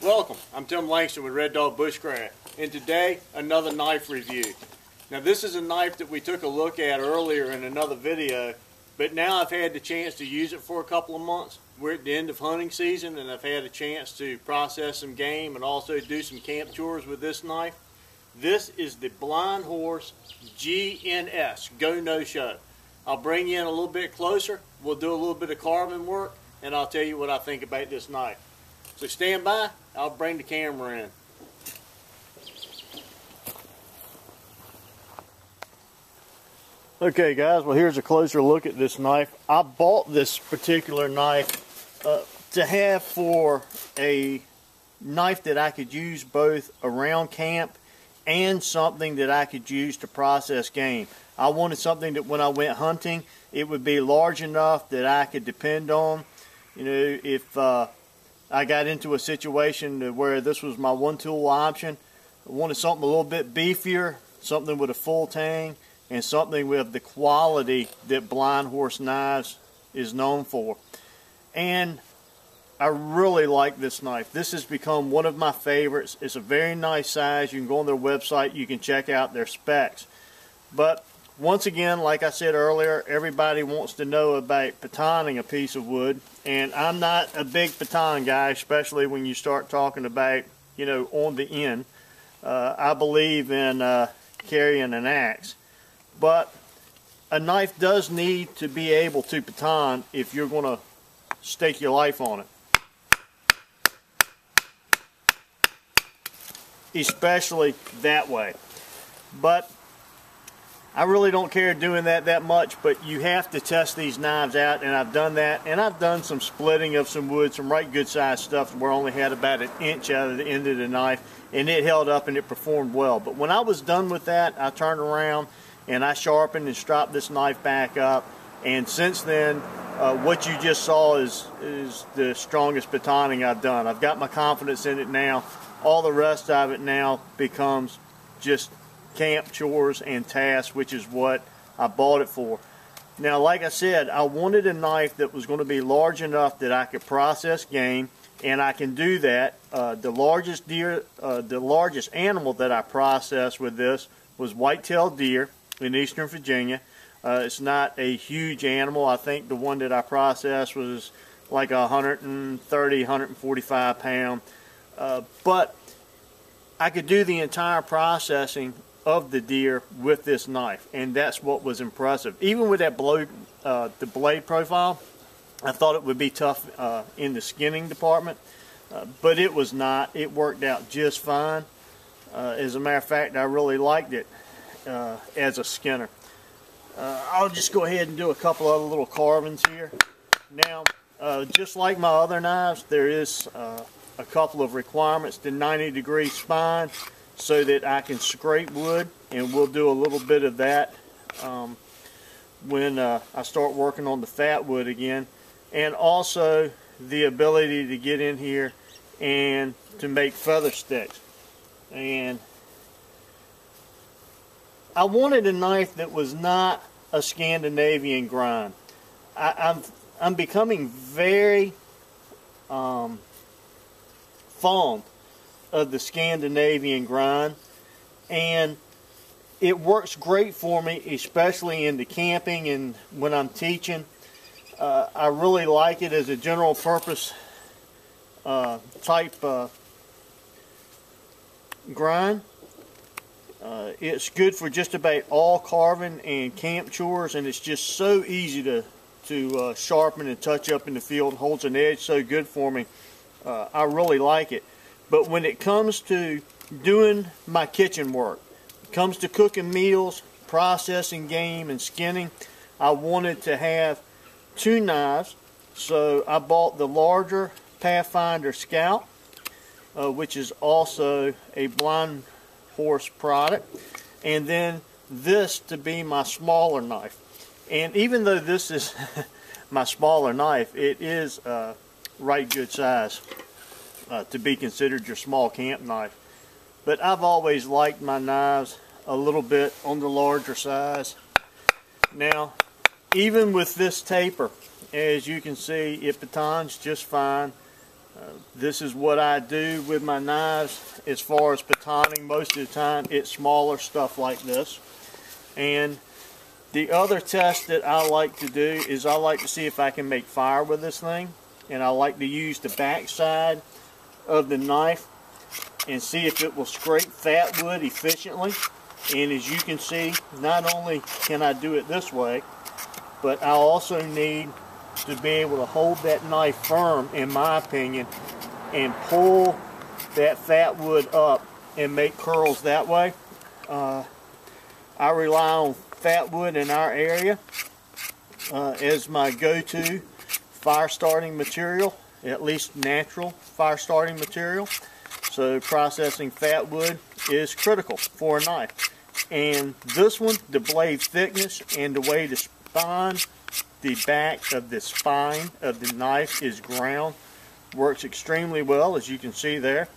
Welcome, I'm Tim Langston with Red Dog Bushcraft, and today another knife review. Now this is a knife that we took a look at earlier in another video, but now I've had the chance to use it for a couple of months. We're at the end of hunting season and I've had a chance to process some game and also do some camp chores with this knife. This is the Blindhorse GNS, Go No Show. I'll bring you in a little bit closer, we'll do a little bit of carving work, and I'll tell you what I think about this knife. So stand by, I'll bring the camera in. Okay guys, well here's a closer look at this knife. I bought this particular knife to have for a knife that I could use both around camp and something that I could use to process game. I wanted something that when I went hunting, it would be large enough that I could depend on. You know, if I got into a situation where this was my one tool option, I wanted something a little bit beefier, something with a full tang, and something with the quality that Blindhorse knives is known for. And I really like this knife. This has become one of my favorites. It's a very nice size. You can go on their website, you can check out their specs. But once again, like I said earlier, everybody wants to know about batoning a piece of wood, and I'm not a big baton guy, especially when you start talking about, you know, on the end. I believe in carrying an axe, but a knife does need to be able to baton if you're going to stake your life on it, especially that way. But I really don't care doing that much, but you have to test these knives out, and I've done that, and I've done some splitting of some wood, some right good sized stuff where I only had about an inch out of the end of the knife, and it held up and it performed well. But when I was done with that, I turned around and I sharpened and stropped this knife back up, and since then what you just saw is the strongest batoning I've done. I've got my confidence in it now. All the rest of it now becomes just camp chores and tasks, which is what I bought it for. Now, like I said, I wanted a knife that was going to be large enough that I could process game, and I can do that. The largest animal that I processed with this was white-tailed deer in Eastern Virginia. It's not a huge animal. I think the one that I processed was like 130, 145 pound. But I could do the entire processing of the deer with this knife, and that's what was impressive. Even with that the blade profile, I thought it would be tough in the skinning department, but it was not. It worked out just fine. As a matter of fact, I really liked it as a skinner. I'll just go ahead and do a couple other little carvings here. Now, just like my other knives, there is a couple of requirements. The 90-degree spine, so that I can scrape wood, and we'll do a little bit of that when I start working on the fat wood again. And also the ability to get in here and to make feather sticks. And I wanted a knife that was not a Scandinavian grind. I'm becoming very fond of the Scandinavian grind, and it works great for me, especially in the camping and when I'm teaching. I really like it as a general purpose type grind. It's good for just about all carving and camp chores, and it's just so easy to sharpen and touch up in the field. It holds an edge so good for me. I really like it. But when it comes to doing my kitchen work, it comes to cooking meals, processing game, and skinning, I wanted to have two knives. So I bought the larger Pathfinder Scout, which is also a Blindhorse product, and then this to be my smaller knife. And even though this is my smaller knife, it is right good size to be considered your small camp knife. But I've always liked my knives a little bit on the larger size. Now, even with this taper, as you can see, it batons just fine. This is what I do with my knives as far as batoning. Most of the time it's smaller stuff like this. And the other test that I like to do is I like to see if I can make fire with this thing. And I like to use the back side of the knife and see if it will scrape fat wood efficiently. And as you can see, not only can I do it this way, but I also need to be able to hold that knife firm, in my opinion, and pull that fat wood up and make curls that way. I rely on fat wood in our area as my go-to fire starting material, at least natural fire starting material. So processing fat wood is critical for a knife. And this one, the blade thickness and the way the spine, the back of the spine of the knife is ground, works extremely well, as you can see there.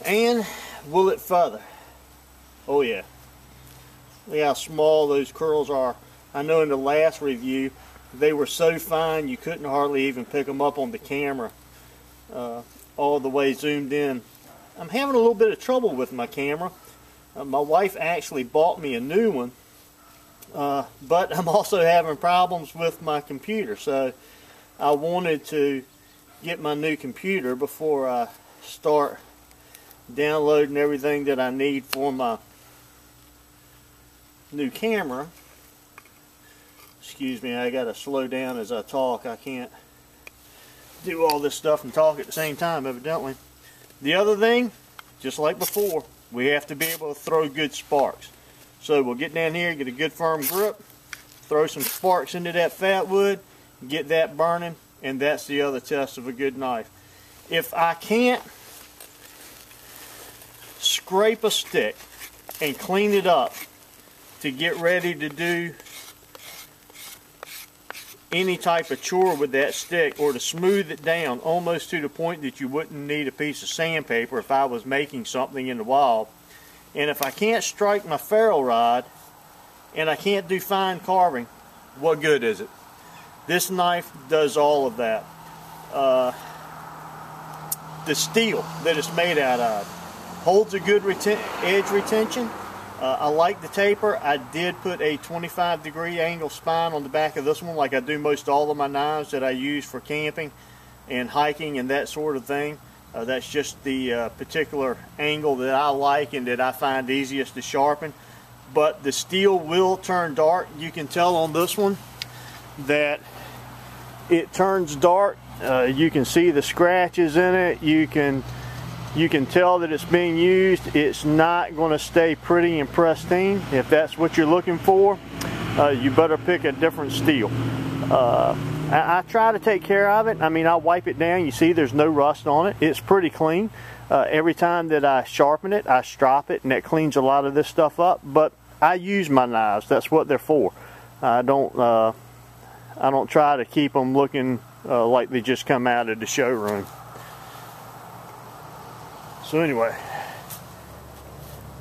And will it feather? Oh yeah. Look how small those curls are. I know in the last review they were so fine you couldn't hardly even pick them up on the camera all the way zoomed in. I'm having a little bit of trouble with my camera. My wife actually bought me a new one, but I'm also having problems with my computer, so I wanted to get my new computer before I start downloading everything that I need for my new camera. Excuse me, I gotta slow down as I talk. I can't do all this stuff and talk at the same time, evidently. The other thing, just like before, we have to be able to throw good sparks. So we'll get down here, get a good firm grip, throw some sparks into that fat wood, get that burning, and that's the other test of a good knife. If I can't scrape a stick and clean it up to get ready to do any type of chore with that stick, or to smooth it down almost to the point that you wouldn't need a piece of sandpaper if I was making something in the wild, and if I can't strike my ferrule rod and I can't do fine carving, what good is it? This knife does all of that. The steel that it's made out of holds a good edge retention. I like the taper. I did put a 25-degree angle spine on the back of this one, like I do most all of my knives that I use for camping and hiking and that sort of thing. That's just the particular angle that I like and that I find easiest to sharpen. But the steel will turn dark. You can tell on this one that it turns dark. You can see the scratches in it. You can tell that it's being used. It's not going to stay pretty and pristine. If that's what you're looking for, you better pick a different steel. I try to take care of it. I mean, I wipe it down. You see there's no rust on it. It's pretty clean. Every time that I sharpen it, I strop it, and that cleans a lot of this stuff up. But I use my knives. That's what they're for. I don't try to keep them looking like they just come out of the showroom. So anyway,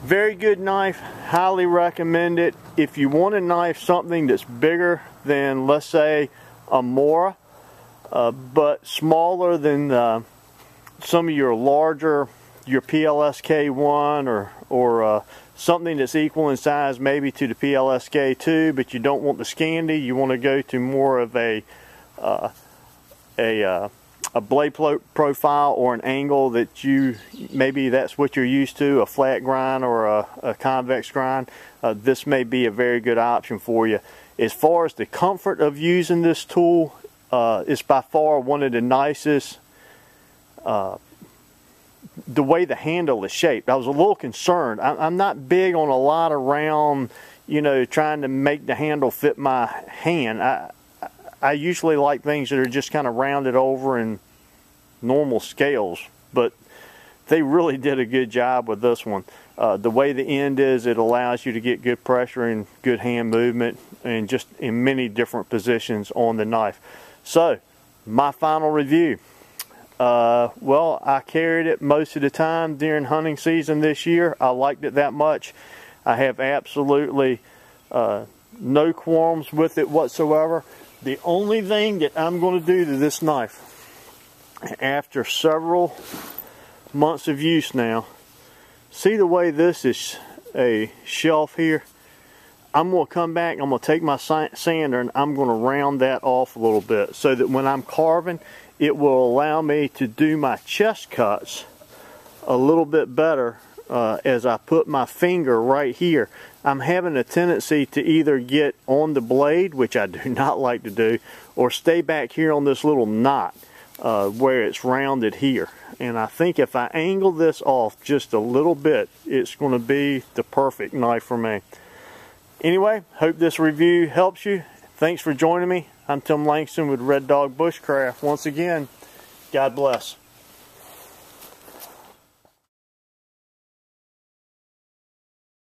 very good knife, highly recommend it. If you want a knife, something that's bigger than, let's say, a Mora, but smaller than some of your larger, your PLSK1 or something that's equal in size maybe to the PLSK2, but you don't want the Scandi, you want to go to more of a blade profile or an angle that maybe that's what you're used to, a flat grind or a convex grind. This may be a very good option for you. As far as the comfort of using this tool, it's by far one of the nicest. The way the handle is shaped, I was a little concerned. I'm not big on a lot of round, trying to make the handle fit my hand. I usually like things that are just kind of rounded over and normal scales, but they really did a good job with this one. The way the end is, it allows you to get good pressure and good hand movement, and just in many different positions on the knife. So my final review, well, I carried it most of the time during hunting season this year. I liked it that much. I have absolutely no qualms with it whatsoever. The only thing that I'm going to do to this knife after several months of use now. See the way this is a shelf here? I'm going to come back, I'm going to take my sander and I'm going to round that off a little bit so that when I'm carving, it will allow me to do my chest cuts a little bit better as I put my finger right here. I'm having a tendency to either get on the blade, which I do not like to do, or stay back here on this little knot where it's rounded here. And I think if I angle this off just a little bit, it's going to be the perfect knife for me. Anyway, hope this review helps you. Thanks for joining me. I'm Tim Langston with Red Dog Bushcraft. Once again, God bless.